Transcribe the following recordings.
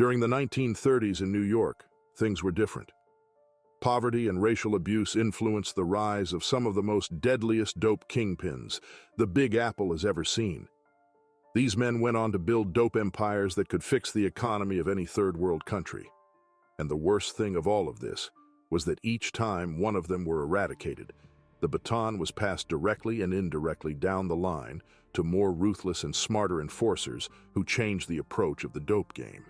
During the 1930s in New York, things were different. Poverty and racial abuse influenced the rise of some of the most deadliest dope kingpins the Big Apple has ever seen. These men went on to build dope empires that could fix the economy of any third world country. And the worst thing of all of this was that each time one of them were eradicated, the baton was passed directly and indirectly down the line to more ruthless and smarter enforcers who changed the approach of the dope game.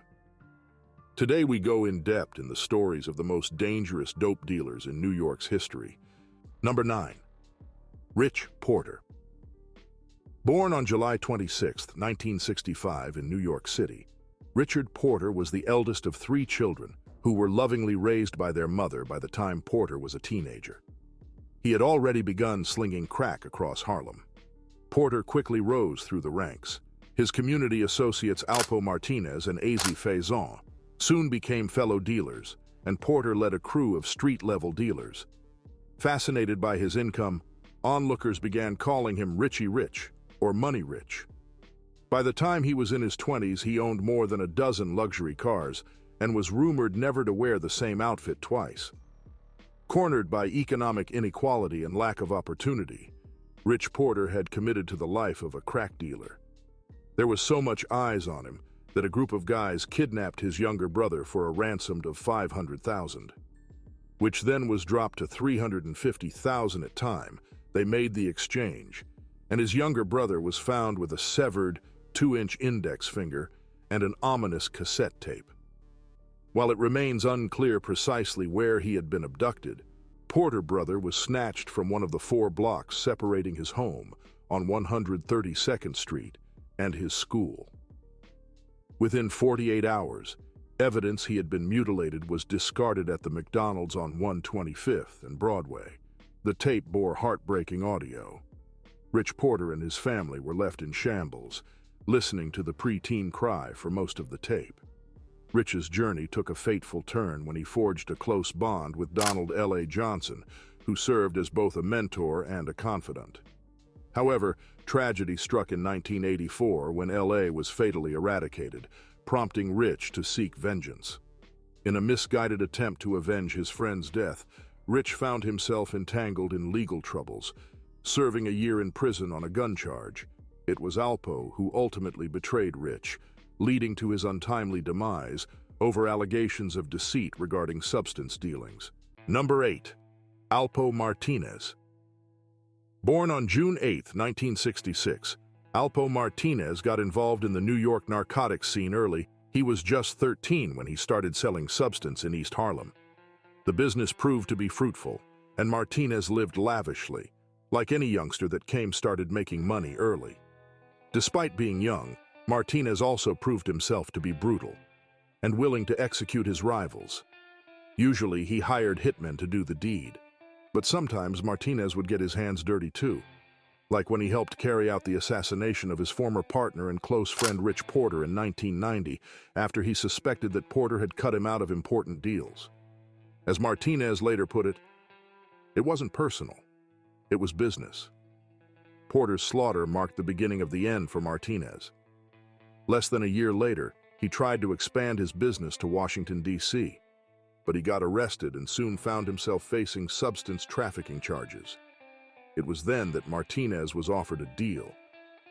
Today we go in depth in the stories of the most dangerous dope dealers in New York's history. Number 9. Rich Porter. Born on July 26, 1965 in New York City, Richard Porter was the eldest of 3 children who were lovingly raised by their mother by the time Porter was a teenager. He had already begun slinging crack across Harlem. Porter quickly rose through the ranks. His community associates Alpo Martinez and Az Faison soon became fellow dealers, and Porter led a crew of street-level dealers. Fascinated by his income, onlookers began calling him Richie Rich, or Money Rich. By the time he was in his 20s, he owned more than a dozen luxury cars and was rumored never to wear the same outfit twice. Cornered by economic inequality and lack of opportunity, Rich Porter had committed to the life of a crack dealer. There was so much eyes on him that a group of guys kidnapped his younger brother for a ransom of $500,000, which then was dropped to $350,000 at time. They made the exchange, and his younger brother was found with a severed 2-inch index finger and an ominous cassette tape. While it remains unclear precisely where he had been abducted, Porter brother was snatched from one of the 4 blocks separating his home on 132nd Street and his school. Within 48 hours, evidence he had been mutilated was discarded at the McDonald's on 125th and Broadway. The tape bore heartbreaking audio. Rich Porter and his family were left in shambles, listening to the preteen cry for most of the tape. Rich's journey took a fateful turn when he forged a close bond with Donald L.A. Johnson, who served as both a mentor and a confidant. However, tragedy struck in 1984 when L.A. was fatally eradicated, prompting Rich to seek vengeance. In a misguided attempt to avenge his friend's death, Rich found himself entangled in legal troubles, serving a year in prison on a gun charge. It was Alpo who ultimately betrayed Rich, leading to his untimely demise over allegations of deceit regarding substance dealings. Number 8. Alpo Martinez. Born on June 8, 1966, Alpo Martinez got involved in the New York narcotics scene early. He was just 13 when he started selling substance in East Harlem. The business proved to be fruitful, and Martinez lived lavishly, like any youngster that started making money early. Despite being young, Martinez also proved himself to be brutal and willing to execute his rivals. Usually, he hired hitmen to do the deed, but sometimes Martinez would get his hands dirty too, like when he helped carry out the assassination of his former partner and close friend Rich Porter in 1990 after he suspected that Porter had cut him out of important deals. As Martinez later put it wasn't personal, it was business. Porter's slaughter marked the beginning of the end for Martinez. Less than a year later, he tried to expand his business to Washington, D.C., but he got arrested and soon found himself facing substance trafficking charges. It was then that Martinez was offered a deal,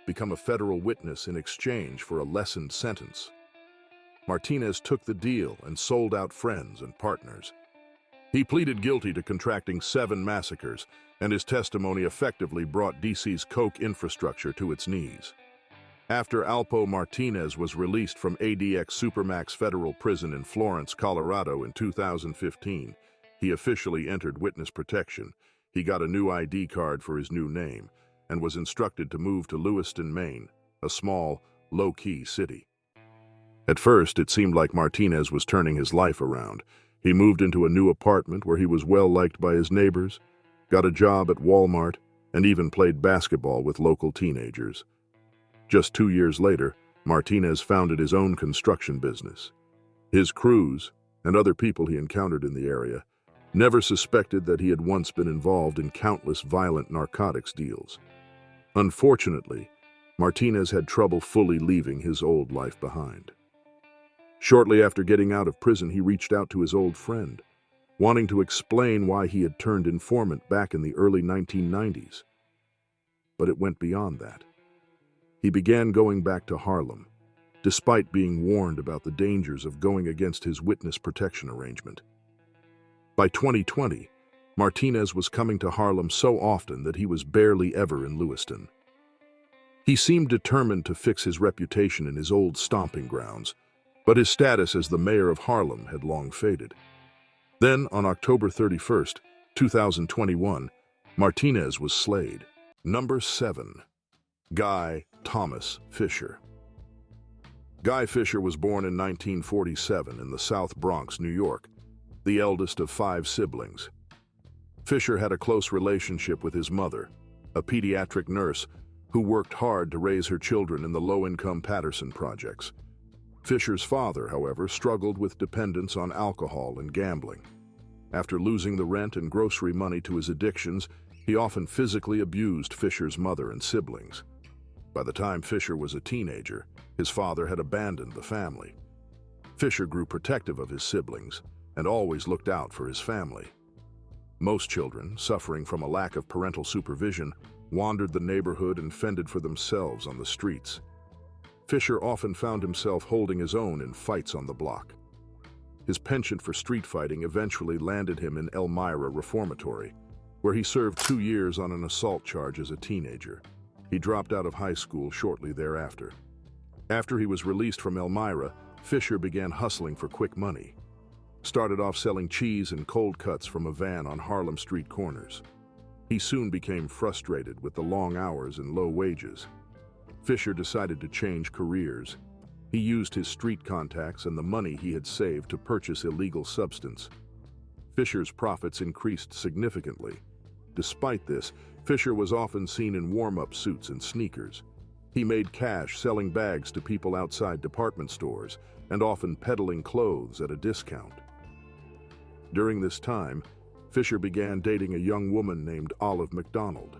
become a federal witness in exchange for a lessened sentence. Martinez took the deal and sold out friends and partners. He pleaded guilty to contracting 7 massacres, and his testimony effectively brought D.C.'s coke infrastructure to its knees. After Alpo Martinez was released from ADX Supermax Federal Prison in Florence, Colorado in 2015, he officially entered witness protection. He got a new ID card for his new name and was instructed to move to Lewiston, Maine, a small, low-key city. At first, it seemed like Martinez was turning his life around. He moved into a new apartment where he was well-liked by his neighbors, got a job at Walmart, and even played basketball with local teenagers. Just 2 years later, Martinez founded his own construction business. His crews, and other people he encountered in the area, never suspected that he had once been involved in countless violent narcotics deals. Unfortunately, Martinez had trouble fully leaving his old life behind. Shortly after getting out of prison, he reached out to his old friend, wanting to explain why he had turned informant back in the early 1990s. But it went beyond that. He began going back to Harlem, despite being warned about the dangers of going against his witness protection arrangement. By 2020, Martinez was coming to Harlem so often that he was barely ever in Lewiston. He seemed determined to fix his reputation in his old stomping grounds, but his status as the mayor of Harlem had long faded. Then, on October 31st, 2021, Martinez was slayed. Number 7. Guy Thomas Fisher. Guy Fisher was born in 1947 in the South Bronx, New York, the eldest of 5 siblings. Fisher had a close relationship with his mother, a pediatric nurse who worked hard to raise her children in the low-income Patterson projects. Fisher's father, however, struggled with dependence on alcohol and gambling. After losing the rent and grocery money to his addictions, he often physically abused Fisher's mother and siblings. By the time Fisher was a teenager, his father had abandoned the family. Fisher grew protective of his siblings and always looked out for his family. Most children, suffering from a lack of parental supervision, wandered the neighborhood and fended for themselves on the streets. Fisher often found himself holding his own in fights on the block. His penchant for street fighting eventually landed him in Elmira Reformatory, where he served 2 years on an assault charge as a teenager. He dropped out of high school shortly thereafter. After he was released from Elmira, Fisher began hustling for quick money. Started off selling cheese and cold cuts from a van on Harlem street corners. He soon became frustrated with the long hours and low wages. Fisher decided to change careers. He used his street contacts and the money he had saved to purchase illegal substance. Fisher's profits increased significantly. Despite this, Fisher was often seen in warm-up suits and sneakers. He made cash selling bags to people outside department stores and often peddling clothes at a discount. During this time, Fisher began dating a young woman named Olive McDonald.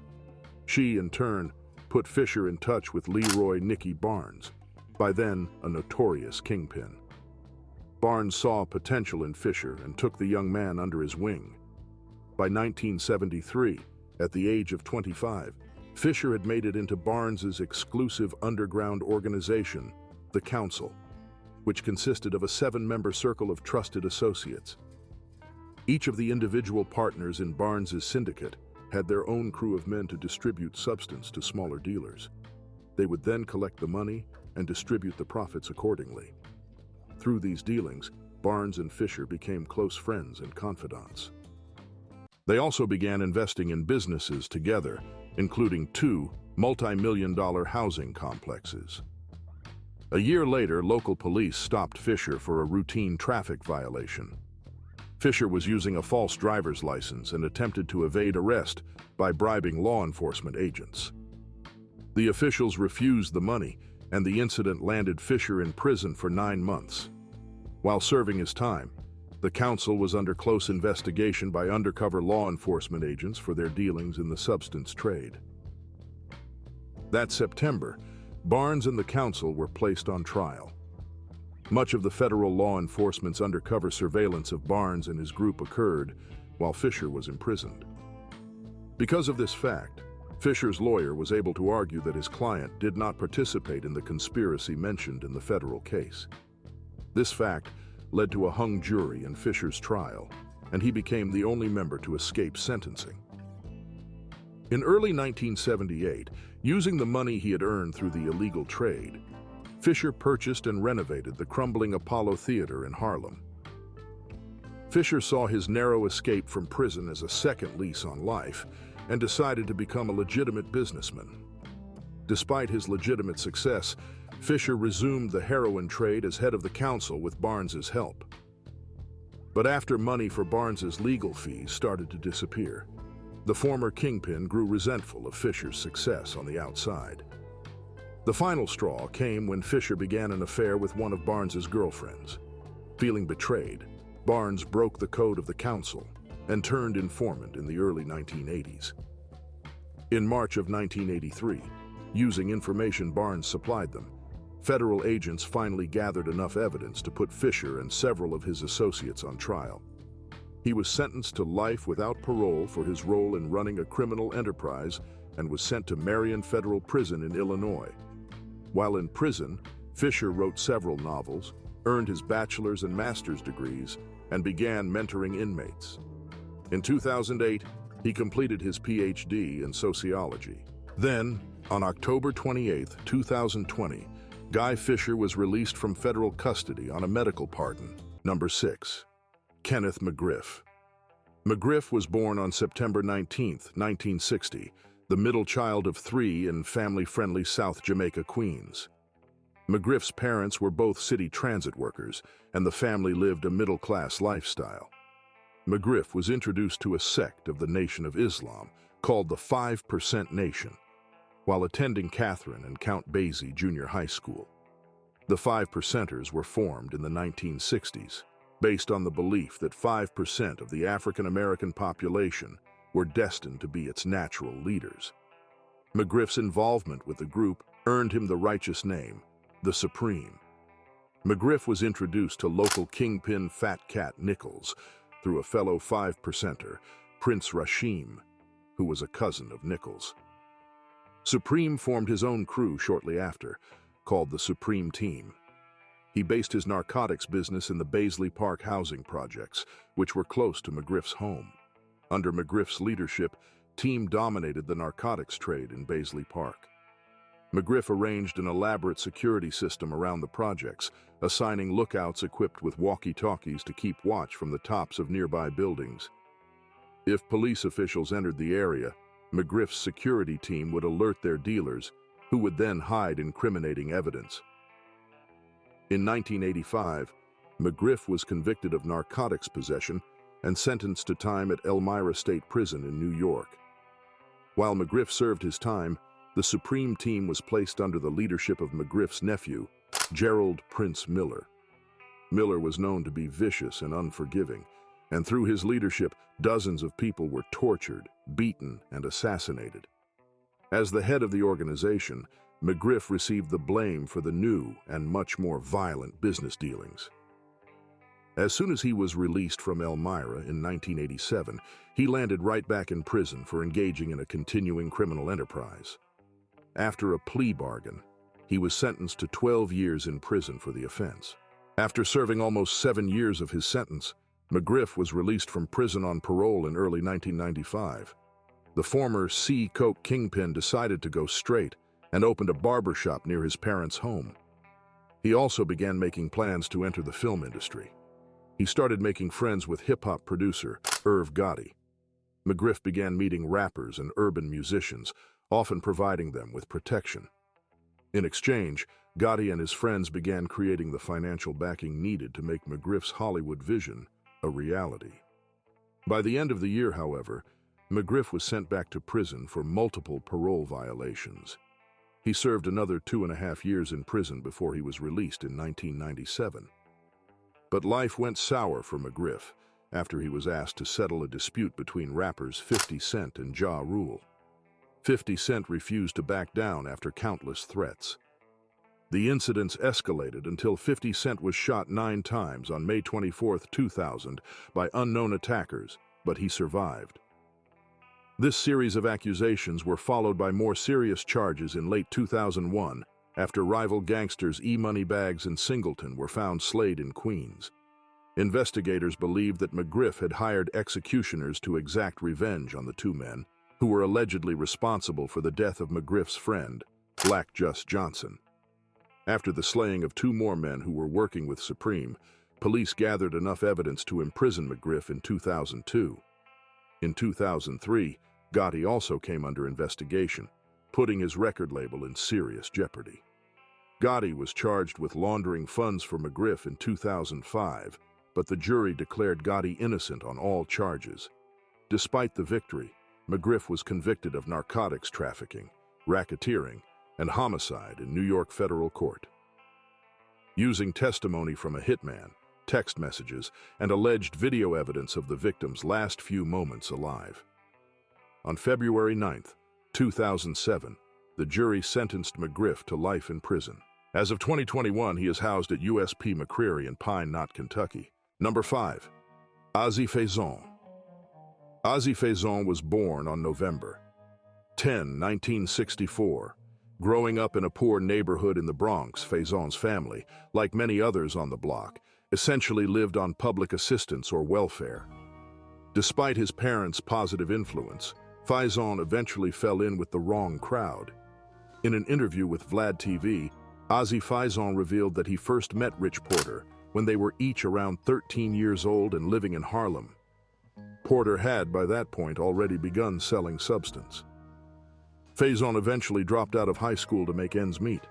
She, in turn, put Fisher in touch with Leroy Nicky Barnes, by then a notorious kingpin. Barnes saw potential in Fisher and took the young man under his wing. By 1973, at the age of 25, Fisher had made it into Barnes's exclusive underground organization, the Council, which consisted of a 7-member circle of trusted associates. Each of the individual partners in Barnes's syndicate had their own crew of men to distribute substance to smaller dealers. They would then collect the money and distribute the profits accordingly. Through these dealings, Barnes and Fisher became close friends and confidants. They also began investing in businesses together, including 2 multi-million-dollar housing complexes. A year later, local police stopped Fisher for a routine traffic violation. Fisher was using a false driver's license and attempted to evade arrest by bribing law enforcement agents. The officials refused the money, and the incident landed Fisher in prison for 9 months. While serving his time, the council was under close investigation by undercover law enforcement agents for their dealings in the substance trade. That September, Barnes and the council were placed on trial. Much of the federal law enforcement's undercover surveillance of Barnes and his group occurred while Fisher was imprisoned. Because of this fact, Fisher's lawyer was able to argue that his client did not participate in the conspiracy mentioned in the federal case. This fact led to a hung jury in Fisher's trial, and he became the only member to escape sentencing. In early 1978, using the money he had earned through the illegal trade, Fisher purchased and renovated the crumbling Apollo Theater in Harlem. Fisher saw his narrow escape from prison as a second lease on life and decided to become a legitimate businessman. Despite his legitimate success, Fisher resumed the heroin trade as head of the council with Barnes's help. But after money for Barnes's legal fees started to disappear, the former kingpin grew resentful of Fisher's success on the outside. The final straw came when Fisher began an affair with one of Barnes's girlfriends. Feeling betrayed, Barnes broke the code of the council and turned informant in the early 1980s. In March of 1983, using information Barnes supplied them, federal agents finally gathered enough evidence to put Fisher and several of his associates on trial. He was sentenced to life without parole for his role in running a criminal enterprise and was sent to Marion Federal Prison in Illinois. While in prison, Fisher wrote several novels, earned his bachelor's and master's degrees, and began mentoring inmates. In 2008, he completed his PhD in sociology. Then, on October 28, 2020, Guy Fisher was released from federal custody on a medical pardon. Number 6. Kenneth McGriff. McGriff was born on September 19, 1960, the middle child of 3 in family-friendly South Jamaica, Queens. McGriff's parents were both city transit workers, and the family lived a middle-class lifestyle. McGriff was introduced to a sect of the Nation of Islam called the 5% Nation while attending Catherine and Count Basie Junior High School. The 5%ers were formed in the 1960s, based on the belief that 5% of the African American population were destined to be its natural leaders. McGriff's involvement with the group earned him the righteous name, the Supreme. McGriff was introduced to local kingpin Fat Cat Nichols through a fellow 5%er, Prince Rashim, who was a cousin of Nichols. Supreme formed his own crew shortly after, called the Supreme Team. He based his narcotics business in the Baisley Park housing projects, which were close to McGriff's home. Under McGriff's leadership, Team dominated the narcotics trade in Baisley Park. McGriff arranged an elaborate security system around the projects, assigning lookouts equipped with walkie-talkies to keep watch from the tops of nearby buildings. If police officials entered the area, McGriff's security team would alert their dealers, who would then hide incriminating evidence. In 1985, McGriff was convicted of narcotics possession and sentenced to time at Elmira State Prison in New York. While McGriff served his time, the Supreme Team was placed under the leadership of McGriff's nephew, Gerald Prince Miller. Miller was known to be vicious and unforgiving, and through his leadership, dozens of people were tortured, beaten, and assassinated. As the head of the organization, McGriff received the blame for the new and much more violent business dealings. As soon as he was released from Elmira in 1987, he landed right back in prison for engaging in a continuing criminal enterprise. After a plea bargain, he was sentenced to 12 years in prison for the offense. After serving almost 7 years of his sentence, McGriff was released from prison on parole in early 1995. The former Coke kingpin decided to go straight and opened a barbershop near his parents' home. He also began making plans to enter the film industry. He started making friends with hip-hop producer Irv Gotti. McGriff began meeting rappers and urban musicians, often providing them with protection. In exchange, Gotti and his friends began creating the financial backing needed to make McGriff's Hollywood vision a reality. By the end of the year, however, McGriff was sent back to prison for multiple parole violations. He served another 2.5 years in prison before he was released in 1997. But life went sour for McGriff after he was asked to settle a dispute between rappers 50 Cent and Ja Rule. 50 Cent refused to back down after countless threats. The incidents escalated until 50 Cent was shot 9 times on May 24, 2000 by unknown attackers, but he survived. This series of accusations were followed by more serious charges in late 2001 after rival gangsters E. Moneybags and Singleton were found slayed in Queens. Investigators believed that McGriff had hired executioners to exact revenge on the two men, who were allegedly responsible for the death of McGriff's friend, Black Just Johnson. After the slaying of 2 more men who were working with Supreme, police gathered enough evidence to imprison McGriff in 2002. In 2003, Gotti also came under investigation, putting his record label in serious jeopardy. Gotti was charged with laundering funds for McGriff in 2005, but the jury declared Gotti innocent on all charges. Despite the victory, McGriff was convicted of narcotics trafficking, racketeering, and homicide in New York federal court. Using testimony from a hitman, text messages, and alleged video evidence of the victim's last few moments alive. On February 9, 2007, the jury sentenced McGriff to life in prison. As of 2021, he is housed at USP McCreary in Pine Knot, Kentucky. Number 5. Ozzie Faison. Ozzie Faison was born on November 10, 1964. Growing up in a poor neighborhood in the Bronx, Faison's family, like many others on the block, essentially lived on public assistance or welfare. Despite his parents' positive influence, Faison eventually fell in with the wrong crowd. In an interview with Vlad TV, Ozzie Faison revealed that he first met Rich Porter when they were each around 13 years old and living in Harlem. Porter had, by that point, already begun selling substance. Faison eventually dropped out of high school to make ends meet.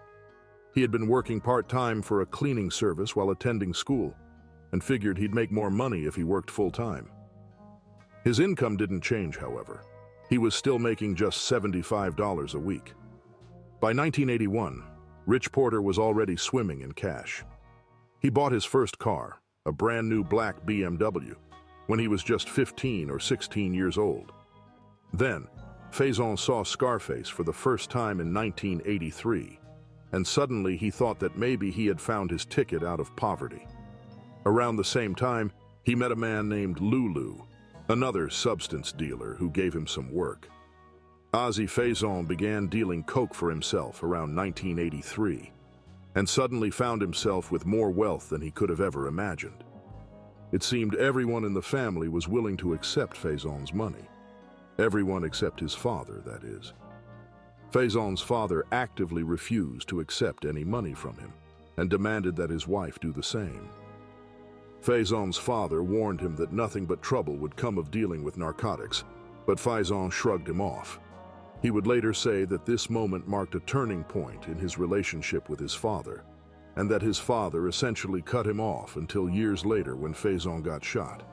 He had been working part-time for a cleaning service while attending school, and figured he'd make more money if he worked full-time. His income didn't change, however. He was still making just $75 a week. By 1981, Rich Porter was already swimming in cash. He bought his first car, a brand new black BMW, when he was just 15 or 16 years old. Then, Faison saw Scarface for the first time in 1983, and suddenly he thought that maybe he had found his ticket out of poverty. Around the same time, he met a man named Lulu, another substance dealer who gave him some work. Ozzie Faison began dealing coke for himself around 1983, and suddenly found himself with more wealth than he could have ever imagined. It seemed everyone in the family was willing to accept Faison's money. Everyone except his father, that is. Faison's father actively refused to accept any money from him and demanded that his wife do the same. Faison's father warned him that nothing but trouble would come of dealing with narcotics, but Faison shrugged him off. He would later say that this moment marked a turning point in his relationship with his father, and that his father essentially cut him off until years later when Faison got shot.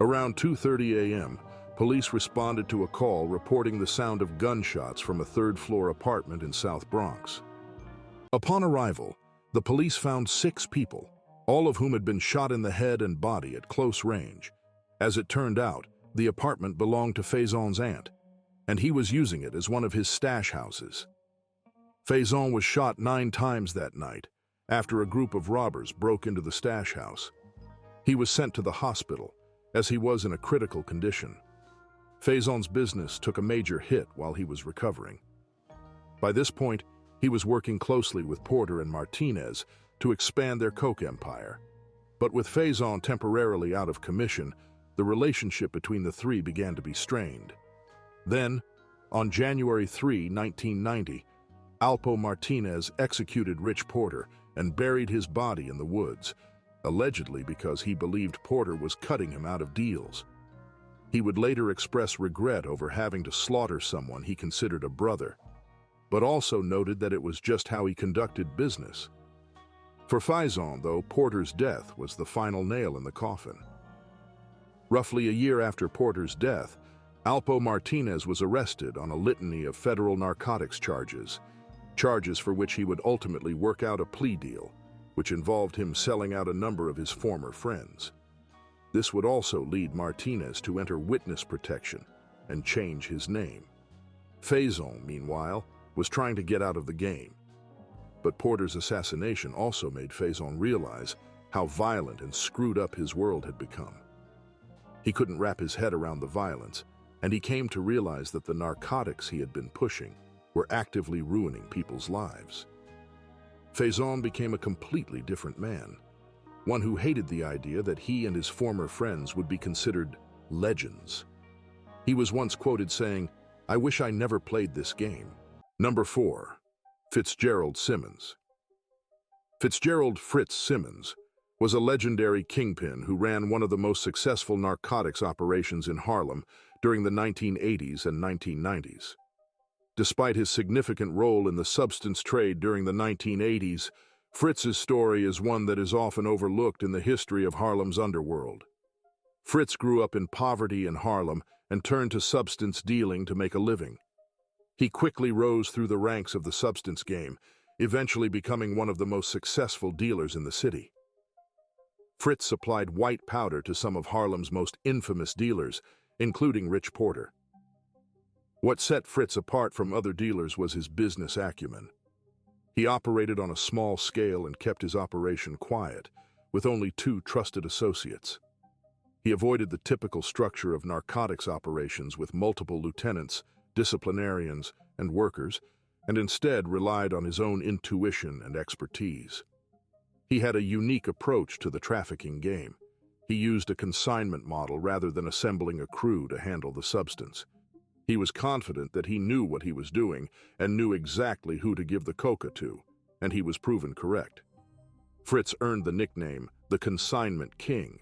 Around 2:30 a.m., police responded to a call reporting the sound of gunshots from a third-floor apartment in South Bronx. Upon arrival, the police found 6 people, all of whom had been shot in the head and body at close range. As it turned out, the apartment belonged to Faison's aunt, and he was using it as one of his stash houses. Faison was shot 9 times that night after a group of robbers broke into the stash house. He was sent to the hospital, as he was in a critical condition. Faison's business took a major hit while he was recovering. By this point, he was working closely with Porter and Martinez to expand their coke empire. But with Faison temporarily out of commission, the relationship between the three began to be strained. Then, on January 3, 1990, Alpo Martinez executed Rich Porter and buried his body in the woods, allegedly because he believed Porter was cutting him out of deals. He would later express regret over having to slaughter someone he considered a brother, but also noted that it was just how he conducted business. For Faison, though, Porter's death was the final nail in the coffin. Roughly a year after Porter's death, Alpo Martinez was arrested on a litany of federal narcotics charges for which he would ultimately work out a plea deal, which involved him selling out a number of his former friends. This would also lead Martinez to enter witness protection and change his name. Faison, meanwhile, was trying to get out of the game. But Porter's assassination also made Faison realize how violent and screwed up his world had become. He couldn't wrap his head around the violence, and he came to realize that the narcotics he had been pushing were actively ruining people's lives. Faison became a completely different man, one who hated the idea that he and his former friends would be considered legends. He was once quoted saying, "I wish I never played this game." Number 4. Fitzgerald Simmons. Fitzgerald Fritz Simmons was a legendary kingpin who ran one of the most successful narcotics operations in Harlem during the 1980s and 1990s. Despite his significant role in the substance trade during the 1980s, Fritz's story is one that is often overlooked in the history of Harlem's underworld. Fritz grew up in poverty in Harlem and turned to substance dealing to make a living. He quickly rose through the ranks of the substance game, eventually becoming one of the most successful dealers in the city. Fritz supplied white powder to some of Harlem's most infamous dealers, including Rich Porter. What set Fritz apart from other dealers was his business acumen. He operated on a small scale and kept his operation quiet, with only 2 trusted associates. He avoided the typical structure of narcotics operations with multiple lieutenants, disciplinarians, and workers, and instead relied on his own intuition and expertise. He had a unique approach to the trafficking game. He used a consignment model rather than assembling a crew to handle the substance. He was confident that he knew what he was doing and knew exactly who to give the coca to, and he was proven correct. Fritz earned the nickname the Consignment King.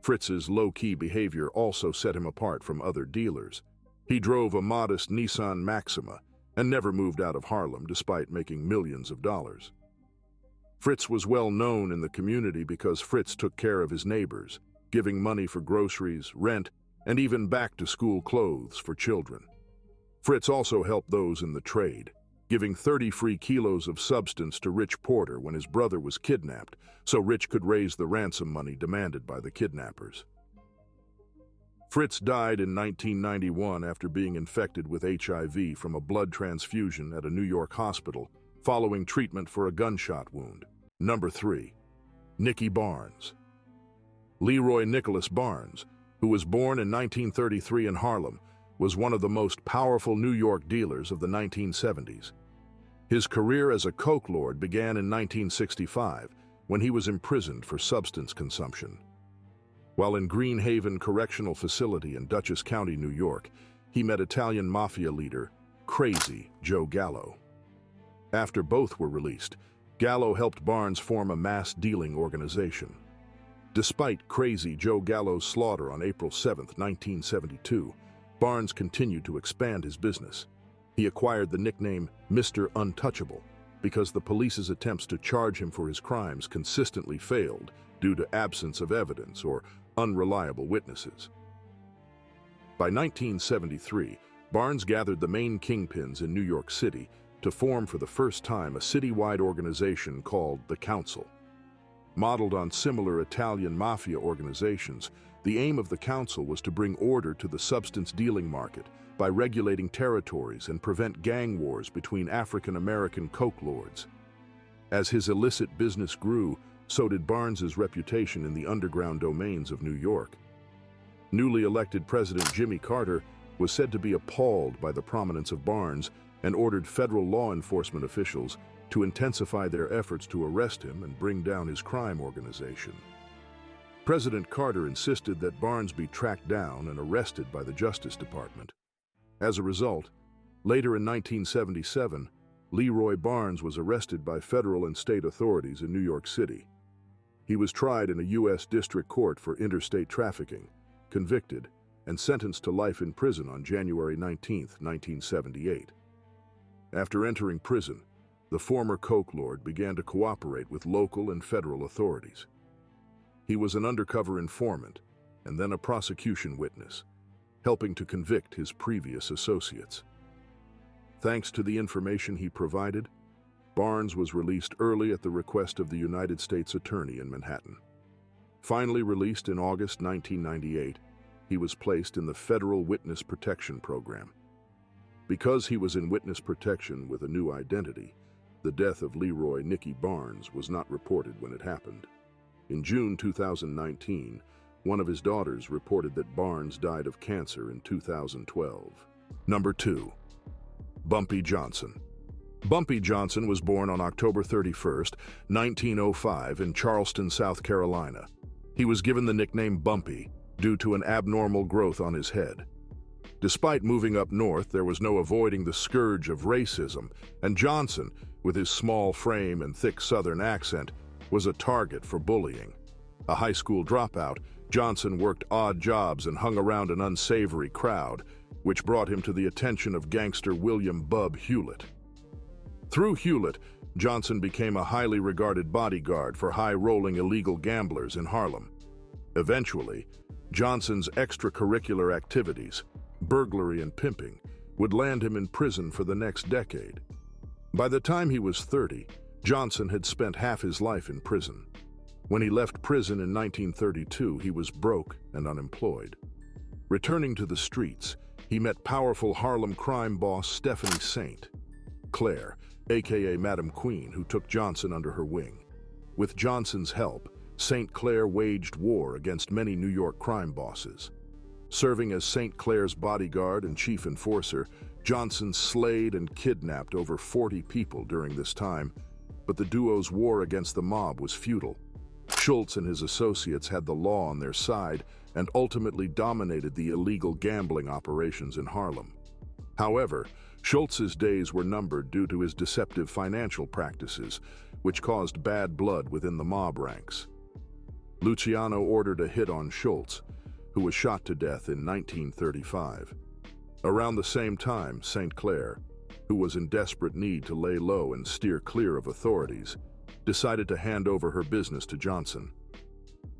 Fritz's low-key behavior also set him apart from other dealers. He drove a modest Nissan Maxima and never moved out of Harlem despite making millions of dollars. Fritz was well known in the community because Fritz took care of his neighbors, giving money for groceries, rent, and even back-to-school clothes for children. Fritz also helped those in the trade, giving 30 free kilos of substance to Rich Porter when his brother was kidnapped, so Rich could raise the ransom money demanded by the kidnappers. Fritz died in 1991 after being infected with HIV from a blood transfusion at a New York hospital, following treatment for a gunshot wound. Number 3. Nicky Barnes. Leroy Nicholas Barnes, who was born in 1933 in Harlem, was one of the most powerful New York dealers of the 1970s. His career as a coke lord began in 1965 when he was imprisoned for substance consumption. While in Green Haven Correctional Facility in Dutchess County, New York, he met Italian mafia leader Crazy Joe Gallo. After both were released, Gallo helped Barnes form a mass dealing organization. Despite Crazy Joe Gallo's slaughter on April 7, 1972, Barnes continued to expand his business. He acquired the nickname Mr. Untouchable because the police's attempts to charge him for his crimes consistently failed due to absence of evidence or unreliable witnesses. By 1973, Barnes gathered the main kingpins in New York City to form for the first time a citywide organization called the Council. Modeled on similar Italian mafia organizations, the aim of the Council was to bring order to the substance dealing market by regulating territories and prevent gang wars between African-American coke lords. As his illicit business grew, so did Barnes's reputation in the underground domains of New York. Newly elected President Jimmy Carter was said to be appalled by the prominence of Barnes and ordered federal law enforcement officials to intensify their efforts to arrest him and bring down his crime organization. President Carter insisted that Barnes be tracked down and arrested by the Justice Department. As a result, later in 1977, Leroy Barnes was arrested by federal and state authorities in New York City. He was tried in a U.S. District Court for interstate trafficking, convicted, and sentenced to life in prison on January 19, 1978. After entering prison, the former coke lord began to cooperate with local and federal authorities. He was an undercover informant and then a prosecution witness, helping to convict his previous associates. Thanks to the information he provided, Barnes was released early at the request of the United States Attorney in Manhattan. Finally released in August 1998, he was placed in the Federal Witness Protection Program. Because he was in witness protection with a new identity, the death of Leroy Nicky Barnes was not reported when it happened. In June 2019, one of his daughters reported that Barnes died of cancer in 2012. Number 2. Bumpy Johnson. Bumpy Johnson was born on October 31, 1905 in Charleston, South Carolina. He was given the nickname Bumpy due to an abnormal growth on his head. Despite moving up north, there was no avoiding the scourge of racism, and Johnson, with his small frame and thick Southern accent, was a target for bullying. A high school dropout, Johnson worked odd jobs and hung around an unsavory crowd, which brought him to the attention of gangster William "Bub" Hewlett. Through Hewlett, Johnson became a highly regarded bodyguard for high-rolling illegal gamblers in Harlem. Eventually, Johnson's extracurricular activities, burglary and pimping, would land him in prison for the next decade. By the time he was 30, Johnson had spent half his life in prison. When he left prison in 1932, he was broke and unemployed. Returning to the streets, he met powerful Harlem crime boss Stephanie Saint. Claire, aka Madam Queen, who took Johnson under her wing. With Johnson's help, St. Clair waged war against many New York crime bosses. Serving as St. Clair's bodyguard and chief enforcer, Johnson slayed and kidnapped over 40 people during this time, but the duo's war against the mob was futile. Schultz and his associates had the law on their side and ultimately dominated the illegal gambling operations in Harlem. However, Schultz's days were numbered due to his deceptive financial practices, which caused bad blood within the mob ranks. Luciano ordered a hit on Schultz, who was shot to death in 1935. Around the same time, St. Clair, who was in desperate need to lay low and steer clear of authorities, decided to hand over her business to Johnson.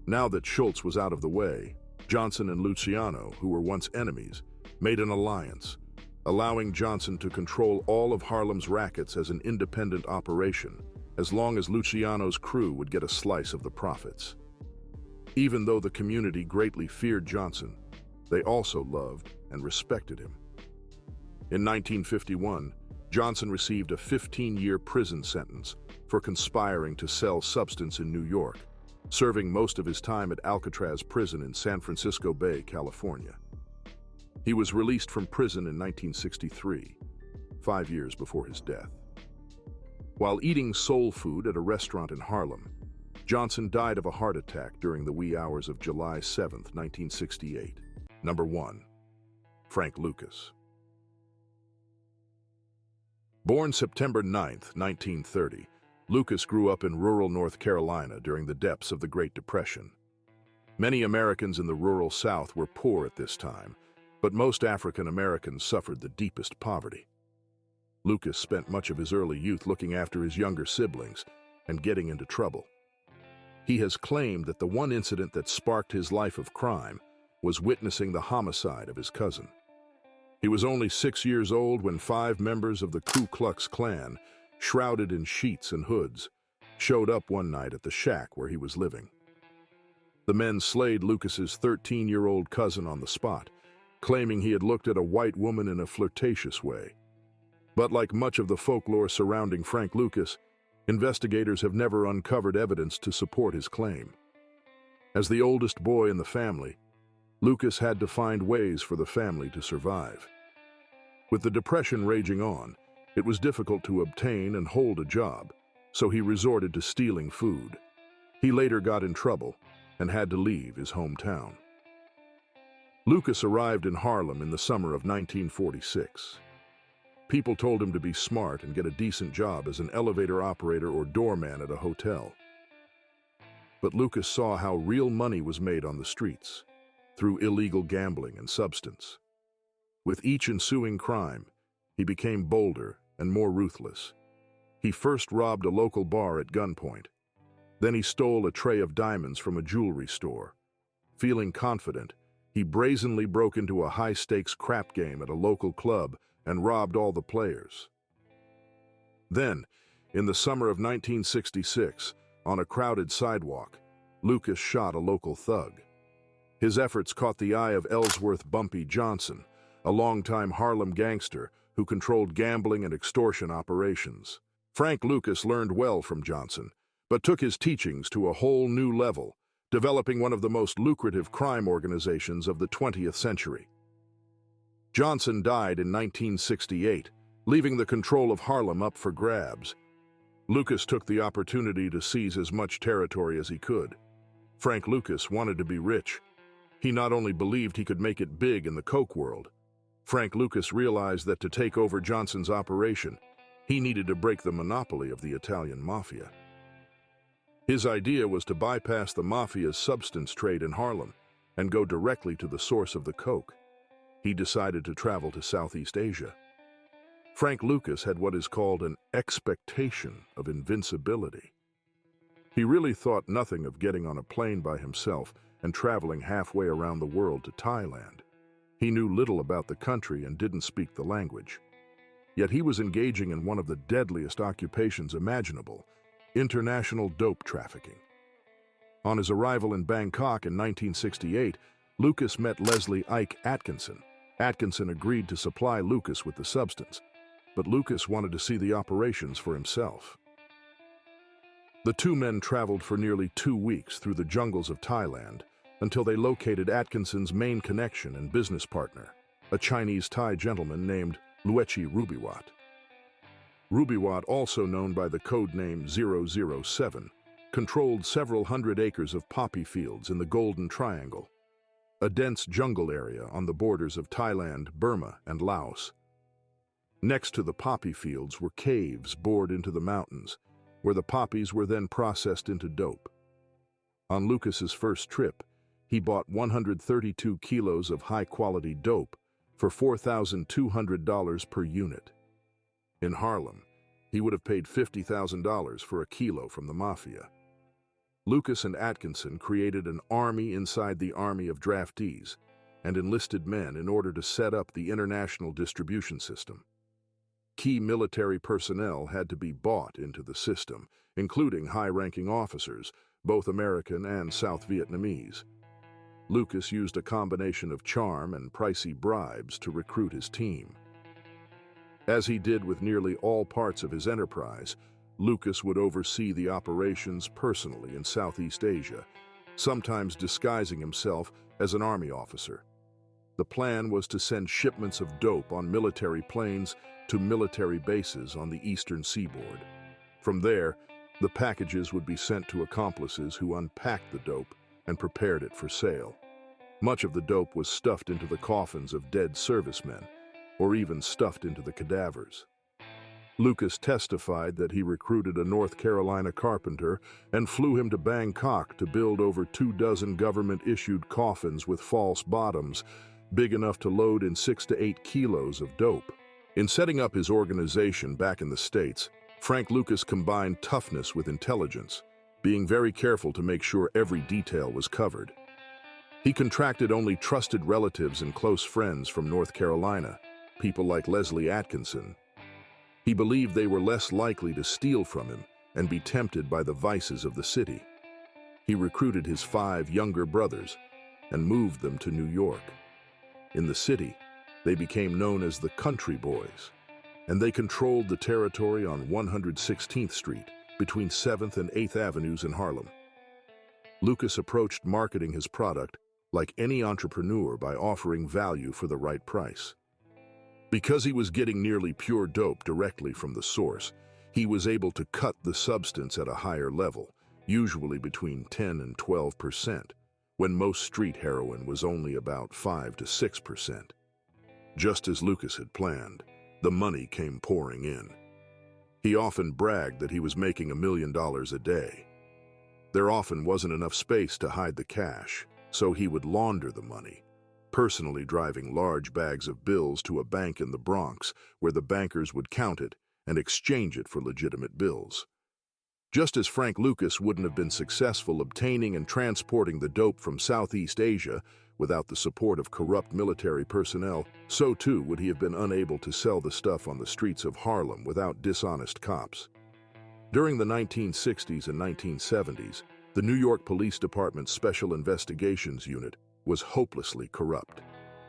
Now that Schultz was out of the way, Johnson and Luciano, who were once enemies, made an alliance, allowing Johnson to control all of Harlem's rackets as an independent operation, as long as Luciano's crew would get a slice of the profits. Even though the community greatly feared Johnson, they also loved and respected him. In 1951, Johnson received a 15-year prison sentence for conspiring to sell substance in New York, serving most of his time at Alcatraz prison in San Francisco Bay, California. He was released from prison in 1963, 5 years before his death. While eating soul food at a restaurant in Harlem, Johnson died of a heart attack during the wee hours of July 7, 1968. Number 1. Frank Lucas. Born September 9, 1930, Lucas grew up in rural North Carolina during the depths of the Great Depression. Many Americans in the rural South were poor at this time, but most African Americans suffered the deepest poverty. Lucas spent much of his early youth looking after his younger siblings and getting into trouble. He has claimed that the one incident that sparked his life of crime was witnessing the homicide of his cousin. He was only 6 years old when 5 members of the Ku Klux Klan, shrouded in sheets and hoods, showed up one night at the shack where he was living. The men slayed Lucas's 13-year-old cousin on the spot, claiming he had looked at a white woman in a flirtatious way. But like much of the folklore surrounding Frank Lucas, investigators have never uncovered evidence to support his claim. As the oldest boy in the family, Lucas had to find ways for the family to survive. With the Depression raging on, it was difficult to obtain and hold a job, so he resorted to stealing food. He later got in trouble and had to leave his hometown. Lucas arrived in Harlem in the summer of 1946. People told him to be smart and get a decent job as an elevator operator or doorman at a hotel. But Lucas saw how real money was made on the streets, through illegal gambling and substance. With each ensuing crime, he became bolder and more ruthless. He first robbed a local bar at gunpoint. Then he stole a tray of diamonds from a jewelry store. Feeling confident, he brazenly broke into a high-stakes crap game at a local club and robbed all the players. Then, in the summer of 1966, on a crowded sidewalk, Lucas shot a local thug. His efforts caught the eye of Ellsworth "Bumpy" Johnson, a longtime Harlem gangster who controlled gambling and extortion operations. Frank Lucas learned well from Johnson, but took his teachings to a whole new level, developing one of the most lucrative crime organizations of the 20th century. Johnson died in 1968, leaving the control of Harlem up for grabs. Lucas took the opportunity to seize as much territory as he could. Frank Lucas wanted to be rich. He not only believed he could make it big in the coke world. Frank Lucas realized that to take over Johnson's operation, he needed to break the monopoly of the Italian mafia. His idea was to bypass the mafia's substance trade in Harlem and go directly to the source of the coke. He decided to travel to Southeast Asia. Frank Lucas had what is called an expectation of invincibility. He really thought nothing of getting on a plane by himself and traveling halfway around the world to Thailand. He knew little about the country and didn't speak the language. Yet he was engaging in one of the deadliest occupations imaginable, international dope trafficking. On his arrival in Bangkok in 1968, Lucas met Leslie Ike Atkinson. Atkinson agreed to supply Lucas with the substance. but Lucas wanted to see the operations for himself. The two men traveled for nearly 2 weeks through the jungles of Thailand until they located Atkinson's main connection and business partner, a Chinese Thai gentleman named Luechi Rubiwat. Rubiwat, also known by the code name 007, controlled several hundred acres of poppy fields in the Golden Triangle, a dense jungle area on the borders of Thailand, Burma, and Laos. Next to the poppy fields were caves bored into the mountains, where the poppies were then processed into dope. On Lucas's first trip, he bought 132 kilos of high-quality dope for $4,200 per unit. In Harlem, he would have paid $50,000 for a kilo from the mafia. Lucas and Atkinson created an army inside the army of draftees and enlisted men in order to set up the international distribution system. Key military personnel had to be bought into the system, including high-ranking officers, both American and South Vietnamese. Lucas used a combination of charm and pricey bribes to recruit his team. As he did with nearly all parts of his enterprise, Lucas would oversee the operations personally in Southeast Asia, sometimes disguising himself as an army officer. The plan was to send shipments of dope on military planes to military bases on the eastern seaboard. From there, the packages would be sent to accomplices who unpacked the dope and prepared it for sale. Much of the dope was stuffed into the coffins of dead servicemen, or even stuffed into the cadavers. Lucas testified that he recruited a North Carolina carpenter and flew him to Bangkok to build over 24 government-issued coffins with false bottoms, big enough to load in 6 to 8 kilos of dope. In setting up his organization back in the States, Frank Lucas combined toughness with intelligence, being very careful to make sure every detail was covered. He contracted only trusted relatives and close friends from North Carolina, people like Leslie Atkinson. He believed they were less likely to steal from him and be tempted by the vices of the city. He recruited his 5 younger brothers and moved them to New York. In the city, they became known as the Country Boys, and they controlled the territory on 116th Street between 7th and 8th Avenues in Harlem. Lucas approached marketing his product like any entrepreneur by offering value for the right price. Because he was getting nearly pure dope directly from the source, he was able to cut the substance at a higher level, usually between 10 and 12%, when most street heroin was only about 5 to 6%. Just as Lucas had planned, the money came pouring in. He often bragged that he was making $1 million a day. There often wasn't enough space to hide the cash, so he would launder the money, personally driving large bags of bills to a bank in the Bronx where the bankers would count it and exchange it for legitimate bills. Just as Frank Lucas wouldn't have been successful obtaining and transporting the dope from Southeast Asia without the support of corrupt military personnel, so too would he have been unable to sell the stuff on the streets of Harlem without dishonest cops. During the 1960s and 1970s, the New York Police Department's Special Investigations Unit was hopelessly corrupt.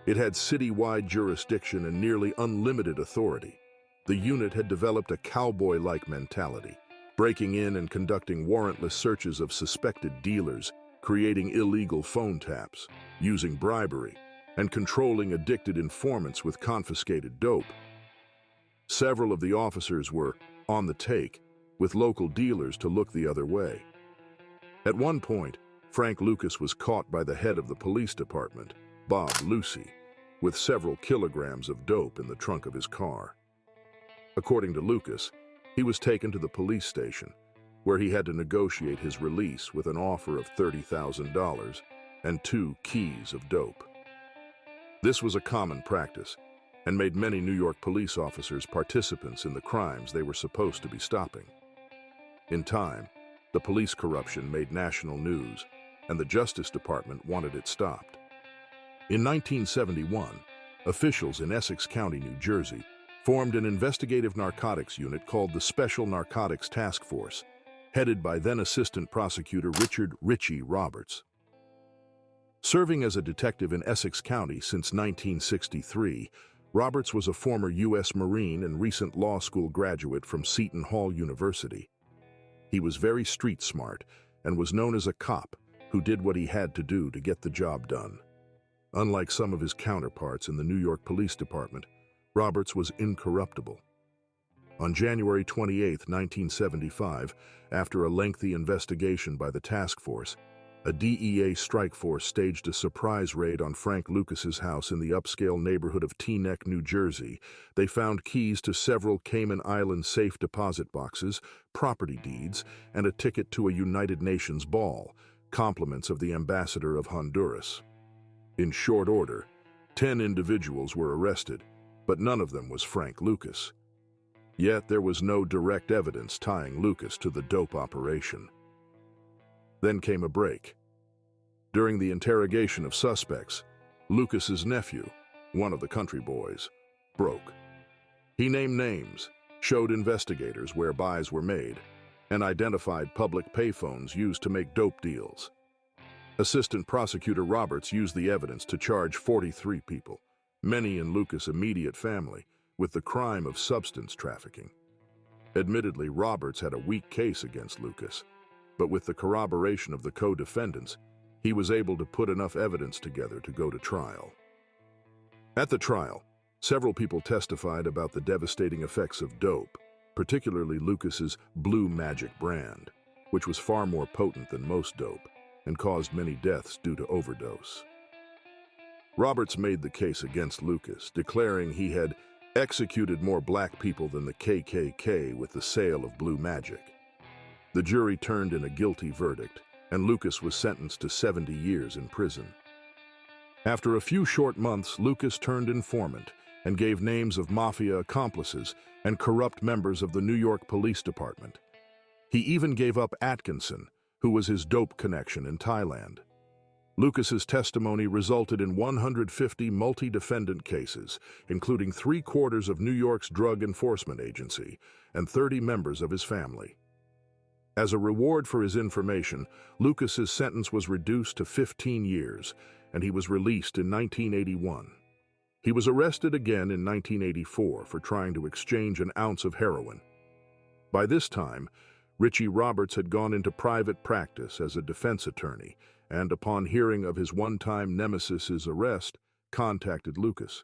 It had citywide jurisdiction and nearly unlimited authority. The unit had developed a cowboy-like mentality, breaking in and conducting warrantless searches of suspected dealers, creating illegal phone taps, using bribery, and controlling addicted informants with confiscated dope. Several of the officers were on the take, with local dealers to look the other way. At one point, Frank Lucas was caught by the head of the police department, Bob Lucy, with several kilograms of dope in the trunk of his car. According to Lucas, he was taken to the police station, where he had to negotiate his release with an offer of $30,000 and 2 keys of dope. This was a common practice and made many New York police officers participants in the crimes they were supposed to be stopping. In time, the police corruption made national news, and the Justice Department wanted it stopped. In 1971, officials in Essex County, New Jersey, formed an investigative narcotics unit called the Special Narcotics Task Force, headed by then Assistant Prosecutor Richard "Richie" Roberts. Serving as a detective in Essex County since 1963, Roberts was a former U.S. Marine and recent law school graduate from Seton Hall University. He was very street smart and was known as a cop who did what he had to do to get the job done. Unlike some of his counterparts in the New York Police Department, Roberts was incorruptible. On January 28, 1975, after a lengthy investigation by the task force, a DEA strike force staged a surprise raid on Frank Lucas's house in the upscale neighborhood of Teaneck, New Jersey. They found keys to several Cayman Island safe deposit boxes, property deeds, and a ticket to a United Nations ball, compliments of the ambassador of Honduras. In short order, 10 individuals were arrested, but none of them was Frank Lucas. Yet there was no direct evidence tying Lucas to the dope operation. Then came a break. During the interrogation of suspects, Lucas's nephew, one of the country boys, broke. He named names, showed investigators where buys were made, and identified public payphones used to make dope deals. Assistant Prosecutor Roberts used the evidence to charge 43 people, many in Lucas' immediate family, with the crime of substance trafficking. Admittedly, Roberts had a weak case against Lucas, but with the corroboration of the co-defendants, he was able to put enough evidence together to go to trial. At the trial, several people testified about the devastating effects of dope, particularly Lucas's Blue Magic brand, which was far more potent than most dope and caused many deaths due to overdose. Roberts made the case against Lucas, declaring he had executed more black people than the KKK with the sale of Blue Magic. The jury turned in a guilty verdict, and Lucas was sentenced to 70 years in prison. After a few short months, Lucas turned informant and gave names of mafia accomplices and corrupt members of the New York Police Department. He even gave up Atkinson, who was his dope connection in Thailand. Lucas's testimony resulted in 150 multi-defendant cases, including 3/4 of New York's Drug Enforcement Agency and 30 members of his family. As a reward for his information, Lucas's sentence was reduced to 15 years, and he was released in 1981. He was arrested again in 1984 for trying to exchange an ounce of heroin. By this time, Richie Roberts had gone into private practice as a defense attorney, and upon hearing of his one-time nemesis's arrest, contacted Lucas.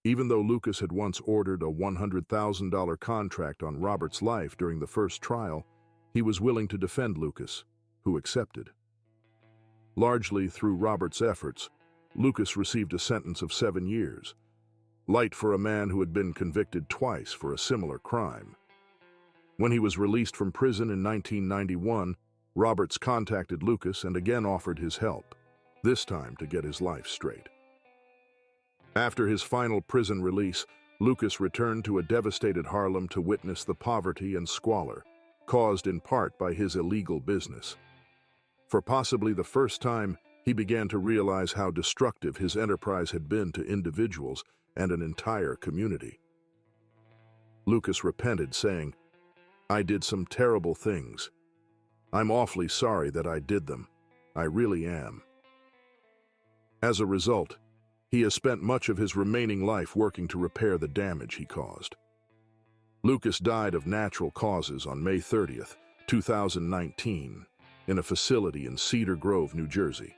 Even though Lucas had once ordered a $100,000 contract on Roberts' life during the first trial, he was willing to defend Lucas, who accepted. Largely through Roberts' efforts, Lucas received a sentence of 7 years, light for a man who had been convicted twice for a similar crime. When he was released from prison in 1991, Roberts contacted Lucas and again offered his help, this time to get his life straight. After his final prison release, Lucas returned to a devastated Harlem to witness the poverty and squalor, caused in part by his illegal business. For possibly the first time, he began to realize how destructive his enterprise had been to individuals and an entire community. Lucas repented, saying, "I did some terrible things. I'm awfully sorry that I did them. I really am." As a result, he has spent much of his remaining life working to repair the damage he caused. Lucas died of natural causes on May 30th, 2019, in a facility in Cedar Grove, New Jersey.